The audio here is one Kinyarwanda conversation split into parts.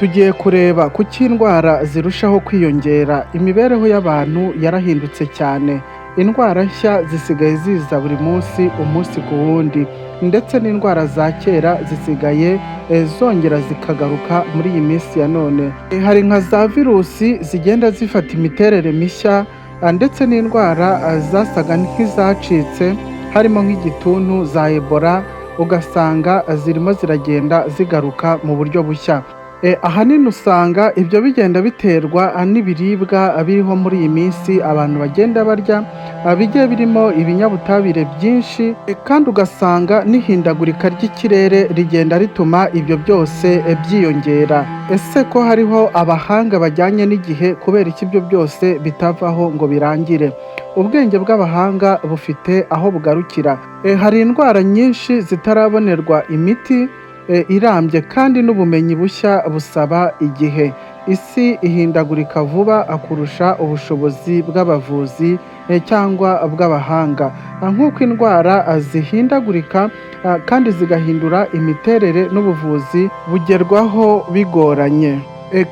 tugiye kureba kuki indwara zirushaho kwiyongera. Imibereho y'abantu yarahindutse cyane, indwara nshya zisigaye ziza buri munsi, umunsi ku wundi, ndetse n'indwara za kera zisigaye zongera zikagaruka muri iyi minsi ya none. Hari nka za virusi zigenda zifata imiterere mishya, ndetse n'indwara zasaga nk'izacitse, harimo nk'igituntu, za Ebola, ugasanga zirimo ziragenda zigaruka mu buryo bushya. Ahanini usanga ibyo bigenda biterwa n'ibiribwa biriho muri iyi minsi abantu bagenda barya, bigiye birimo ibinyabutabire byinshi, kandi ugasanga n'ihindagurika ry'ikirere rigenda rituma ibyo byose byiyongera. Ese ko hariho abahanga bajyanye n'igihe, kubera iki ibyo byose bitavaho ngo birangire? Ubwenge bw'abahanga bufite aho bugarukira. Hari indwara nyinshi zitarabonerwa imiti irambye, kandi n'ubumenyi bushya busaba igihe. Isi ihindagurika vuba kurusha ubushobozi bw'abavuzi cyangwa bw'abahanga. Nk'uko indwara zihindagurika kandi zigahindura imiterere, n'ubuvuzi bugerwaho bigoranye.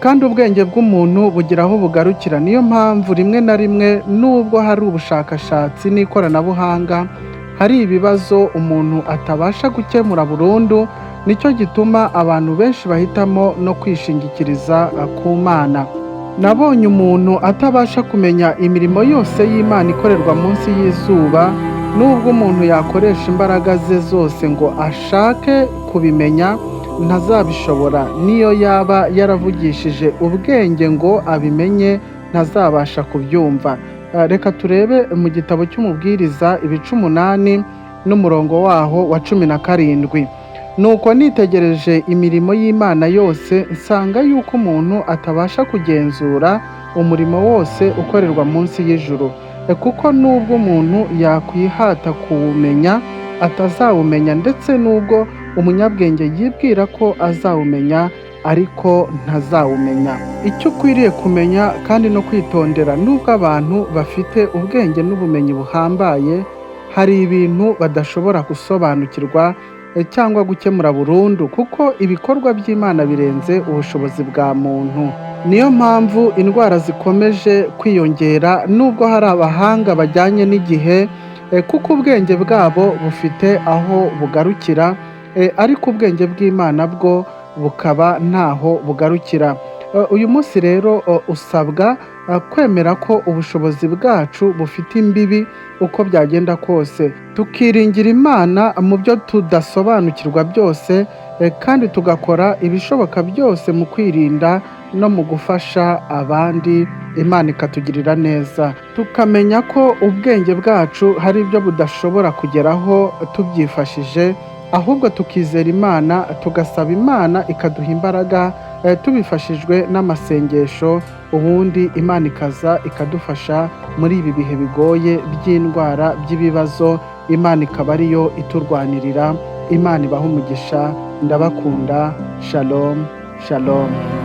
Kandi ubwenge bw'umuntu bugira aho bugarukira. Niyo mpamvu rimwe na rimwe, nubwo hari ubushakashatsi n'ikoranabuhanga, hari ibibazo umuntu atabasha gukemura burundu. Nicyo gituma abantu benshi bahitamo no kwishingikiriza ku Mana. Nabonye umuntu atabasha kumenya imirimo yose y'Imana ikorerwa munsi y'izuba. Nubwo umuntu yakoresha imbaraga ze zose ngo ashake kubimenya, ntazabishobora. Niyo yaba yaravugishije ubwenge ngo abimenye, ntazabasha kubyumva. Reka turebe mu gitabo cy'Umubwiriza ibice 8 n'umurongo waho wa 17. Nuko nitegereje imirimo y'Imana yose, nsanga yuko umuntu atabasha kugenzura umurimo wose ukorerwa munsi y'ijuru. Kuko nubwo umuntu yakwihata kuwumenya, atazawumenya, ndetse nubwo umunyabwenge yibwira ko azawumenya, ariko ntazawumenya. Icyo ukwiriye kumenya kandi no kwitondera, nubwo abantu bafite ubwenge n'ubumenyi buhambaye, hari ibintu badashobora gusobanukirwa cyangwa gukemura burundu, kuko ibikorwa by'Imana birenze ubushobozi bwa muntu. Niyo mpamvu indwara zikomeje kwiyongera, nubwo hari abahanga bajyanye n'igihe, kuko ubwenge bwabo bufite aho bugarukira, ariko ubwenge bw'Imana bwo bukaba ntaho bugarukira. Uyu munsi rero usabwa kwemera ko ubushobozi bwacu bufite imbibi uko byagenda kose, tukiringira Imana mu byo tudasobanukirwa byose, kandi tugakora ibishoboka byose mu kwirinda no mu gufasha abandi. Imana ikatugirira neza. Tukamenya ko ubwenge bwacu hari ibyo budashobora kugeraho tubyifashije, ahubwo tukizera Imana, tugasaba Imana ikaduha imbaraga, tubifashijwe n'amasengesho. Ubundi Imana ikaza ikadufasha muri ibi bihe bigoye by'indwara, by'ibibazo. Imana ikaba ariyo iturwanirira. Imana ibahe umugisha. Ndabakunda. Shalom, shalom.